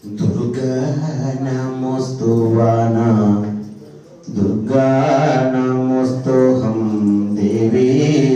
दुर्गा नमोस्तुवाना दुर्गा नमोस्तुहं देवी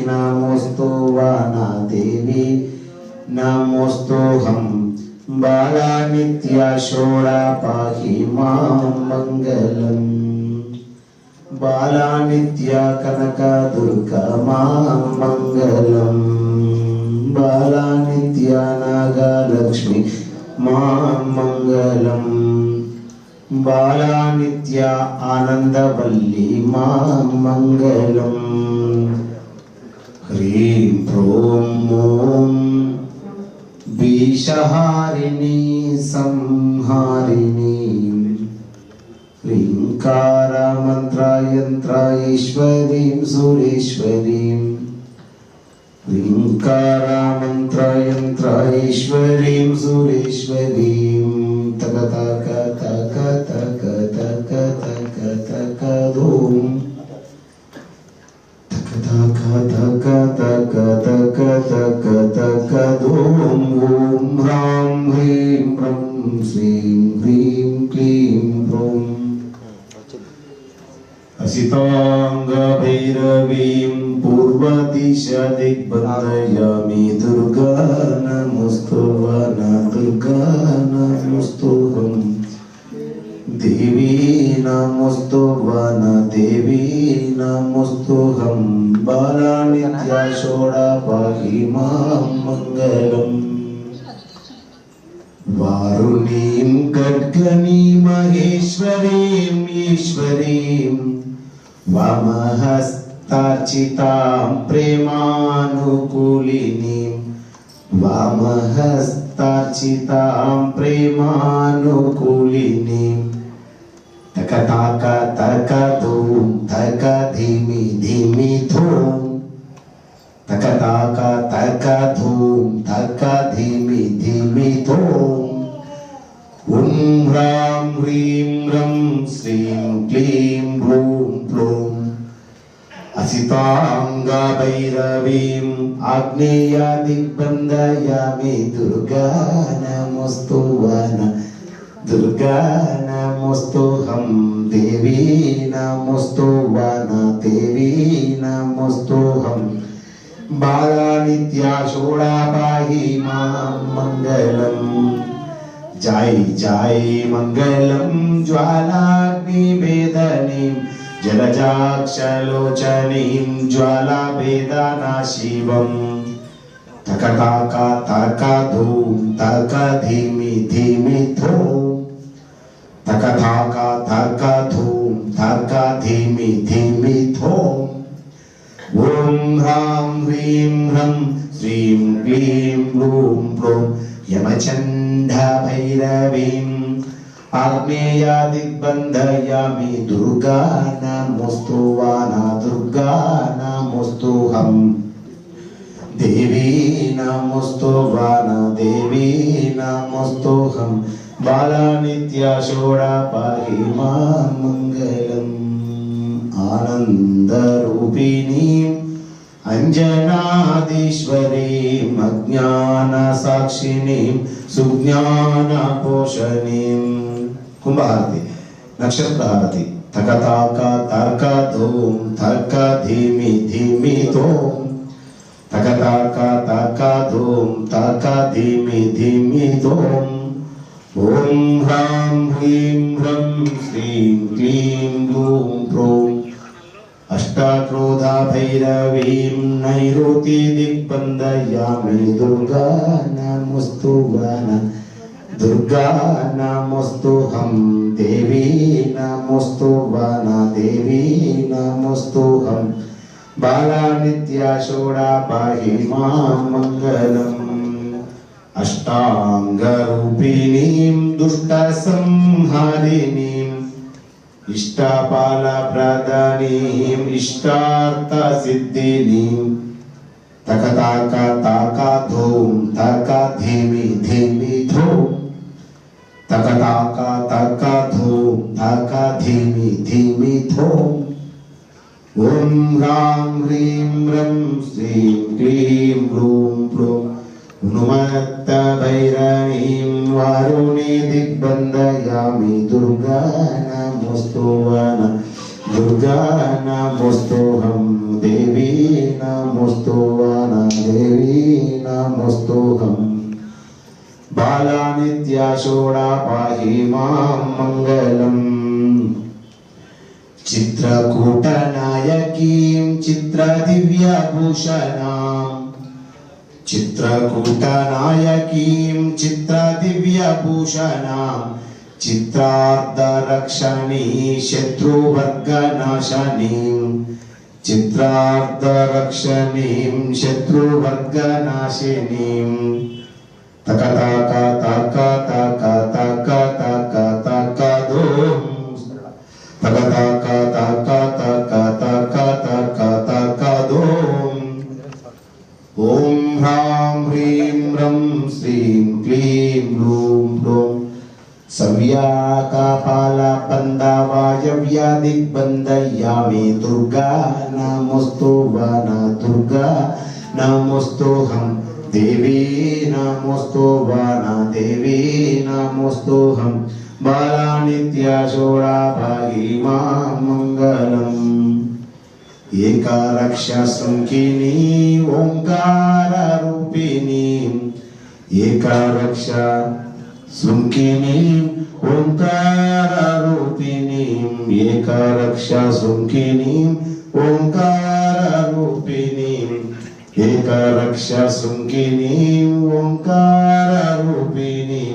नमोस्तुवाना देवी नमोस्तुहं बाला नित्या शोड़ा पाहि मां मंगलम् बाला नित्या कनका दुर्गा मां मंगलम् बाला नित्या नागलक्ष्मी मां मंगलम् बाला नित्या आनंदवल्ली मां मंगलम् ह्रीं ह्रों ॐ विषहारिणी संहारिणी ह्रींकारा मंत्र यंत्र ईश्वरीं सुरेश्वरीं ह्रींकारा मंत्र यंत्र ईश्वरीं सुरेश्वरीं तक तक तक तक तक तक तक धूम तक तक तक तक तक तक तक धूम ओम ह्रां ह्रीं ह्रं श्रीं ह्रीं क्लीं ह्रौं असिताङ्गभैरवीं पूर्वदिशा दिग्बन्धयामि दुर्गा नमोस्तुवाना दुर्गा नमोस्तुहं देवी नमोस्तुवाना देवी नमोस्तुहं बाला नित्या शोड़ा पाहि मां मंगलम् वारुणीं खड्गनीं महेश्वरीं ईश्वरीं वामहस्तार्चितां प्रेमानुकूलिनीं वामहस्तार्चितां प्रेमानुकूलिनीं तक ताक तक धूम तक धीमि धीमि धूम तक ताक तक धूम तक धीमि धीमि धूम ॐ ह्रां ह्रीं ह्रं श्रीं क्लीं ह्रूं ह्लूं असिताङ्गभैरवीं आग्नेया दिग्बन्धयामि दुर्गा नमोस्तुवाना दुर्गा नमोस्तुहं देवी नमोस्तुवाना देवी नमोस्तुहं बाला नित्या शोड़ा पाहि मां मंगलम् जय जय मंगलम ज्वालाग्निवेदनीं जलजाक्षलोचनीं ज्वालाभेदनाशिवं तक ताक तक धूम तक धीमि धीमि धूम तक ताक तक धूम तक धीमि धीमि धूम ॐ ह्रां ह्रीं ह्रं श्रीं क्लीं ह्रूं ह्लूं यमचण्डभैरवीं आग्नेया दिग्बन्धयामि दुर्गा नमोस्तुवाना दुर्गा नमोस्तुहं देवी नमोस्तुवाना देवी नमोस्तुहं बाला नित्या शोड़ा पाहि मां मंगलम् आनन्दरूपिणीं अंजनादीश्वरीं अज्ञानसाक्षिणीं सुज्ञानपोषणीं कुंभहारती नक्षत्रहारती तक ताक तक धूम तक धीमि धीमि धूम तक ताक तक धूम तक धीमि धीमि धूम ॐ ह्रां ह्रीं ह्रं श्रीं क्लीं ह्रूं ह्रौं अष्टक्रोधा भैरवीं नैऋति दिग्बन्धयामि दुर्गा नमोस्तुवाना दुर्गा नमोस्तुहं देवी नमोस्तुवाना देवी नमोस्तुहं बाला नित्या शोड़ा पाहि मां मंगलम् अष्टाङ्गरूपिणीं दुष्टसंहारिणीं इष्टफलप्रदानीं इष्टार्थसिद्धिनीं तक ताक ताक धूम तक धीमि धीमि धूम तक ताक तक धूम तक धीमि धीमि धूम ॐ ह्रां ह्रीं ह्रं श्रीं क्लीं ह्रूं ह्लूं हनुमत्त भैरवीं वारुणी दिग्बन्धयामि दुर्गा नमोस्तुवन दुर्गा नमोस्तुहं देवी नमोस्तुवन देवी नमोस्तुहं बाला नित्या षोडा पाहि मां मङ्गलम् चित्रकूटनायकीं चित्रदिव्यभूषणां चित्रकूटनायकीं चित्रदिव्यभूषणां चित्रार्धरक्षणी शत्रुवर्गनाशनीं चित्रार्धरक्षणीं शत्रुवर्गनाशिनीं तकताक तक तक तक तक तक धूम तकताक तक तक तक तक तक धूम ओम ह्रां ह्रीं रं श्रीं क्लीं लूं लूं सव्याकपालबन्धवायव्या दिग्बन्धयामि दुर्गा नमोस्तुवन दुर्गा नमोस्तुहं देवी नमोस्तुवन देवी नमोस्तुहं बाला नित्या षोडा पाहि मां मङ्गलम् एकारक्षसंख्यिनी ओंकाररूपिणी एकारक्षसंख्यिनी ओंकाररूपिणी एकारक्षसंख्यिनी ओंकाररूपिणी एकारक्षसंख्यिनी ओंकाररूपिणी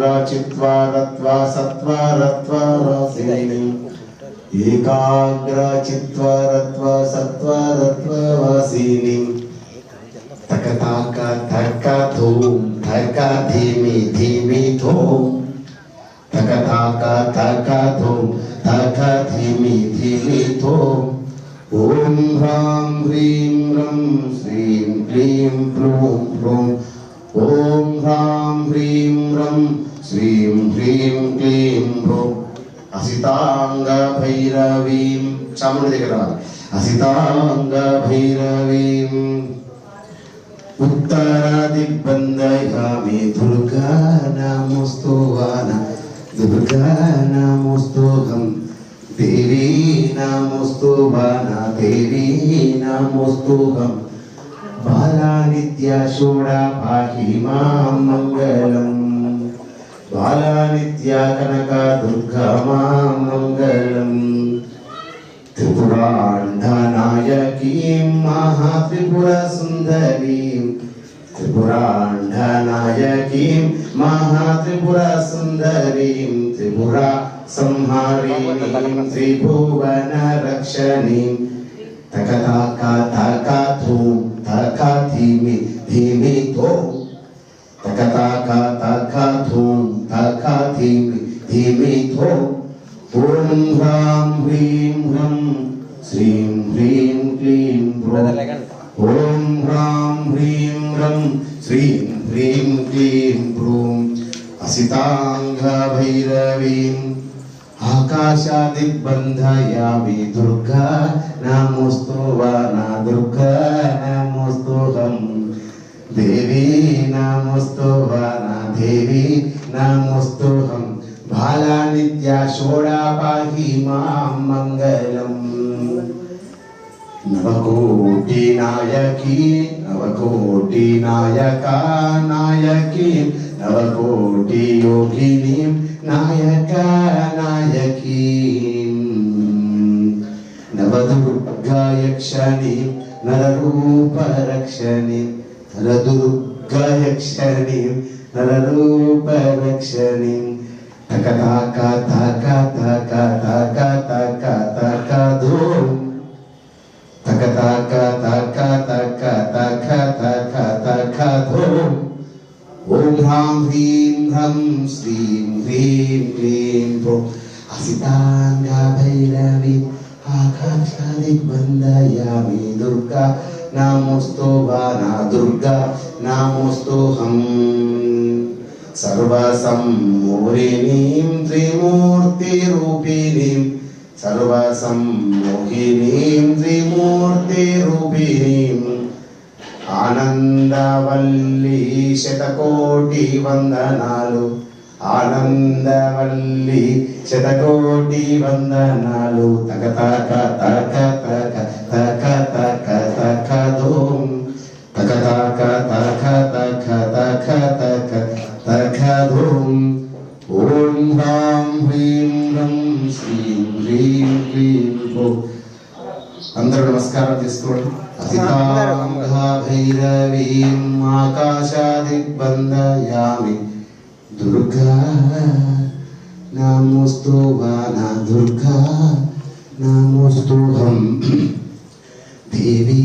एकाग्रचित्वारत्वा सत्वारत्वारसिनी एकाग्रचित्वारत्वा सत्वारत्वासिनी तकताक तक धूम तक धीमी धीमी धूम तकताक तक धूम तक धीमी धीमी धूम ओम ह्रां ह्रीं रं श्रीं क्लीं क्लूं क्लूं ओम ह्रां ह्रीं रं श्रीं ह्रीं क्लीं क्लूं असितांग भैरवीं चामुंडी దగ్గర असितांग भैरवीं उत्तर दिग्बन्धयामि दुर्गा नमोस्तुवन दुर्गा नमोस्तुहं देवी नमोस्तुवन देवी नमोस्तुहं बाला नित्या षोडा पाहि मां मङ्गलम् बाला नित्या कनका दुर्गा मां मङ्गलम् त्रिपुराण्डनायकीं महात्रिपुरसुन्दरीं त्रिपुराण्डनायकीं महात्रिपुरसुन्दरीं त्रिपुरा संहारिणीं त्रिभुवनरक्षणीं तकताक तक धूम तक धीमी धीमी धूम तकताक तक धूम तक धीमी धीमी धूम ओम ह्रां ह्रीं रं श्रीं ह्रीं क्लीं क्लूं ओम ह्रां ह्रीं रं श्रीं ह्रीं क्लीं क्लूं असितांग भैरवीं आकाशदिग्बन्धयामि दुर्गा नमोस्तुवन दुर्गा नमोस्तुहं देवी नमोस्तुवन देवी नमोस्तुहं बाला नित्या षोडा पाहि मां मङ्गलम् नवकोटि नायकी नवकोटि नायका नायकी नवकोटि योगिनीं नायका नायकीं नवदुर्गा यक्षिणीं नररूपरक्षणीं नवदुर्गा यक्षिणीं नररूपरक्षणीं तकताक तक तक तक तक तक धूम तकताक तक तक तक तक तक धूम ओम ह्रां ह्रीं रं श्रीं ह्रीं क्लीं क्लूं असितांग भैरवीं आकाशदिग्बन्धयामि दुर्गा नमोस्तुवन दुर्गा नमोस्तुहं सर्वसम्मोहिनीं त्रिमूर्तिरूपिणीं सर्वसम्मोहिनीं त्रिमूर्तिरूपिणीं आनन्द ఆనందవల్లి శతకోటి వందనాలు ఆనందవల్లి శతకోటి వందనాలు తక తక తక తక తక తక తక ధూం తక తక తక తక తక తక తక ధూం ఓం హ్రాం హ్రీం హ్రం శ్రీం హ్రీం క్లీం ఓం. అందరూ నమస్కారం చేసుకోండి. భైరవీం ఆకాశాదిగ్బంధయామి దుర్గా నమోస్తువాన దుర్గా నమోస్తుహం దేవీ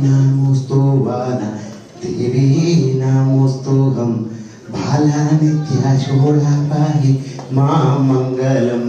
నమోస్తువాన దేవీ నమోస్తుహం బాలా నిత్య శోళ పాహి మా మంగళం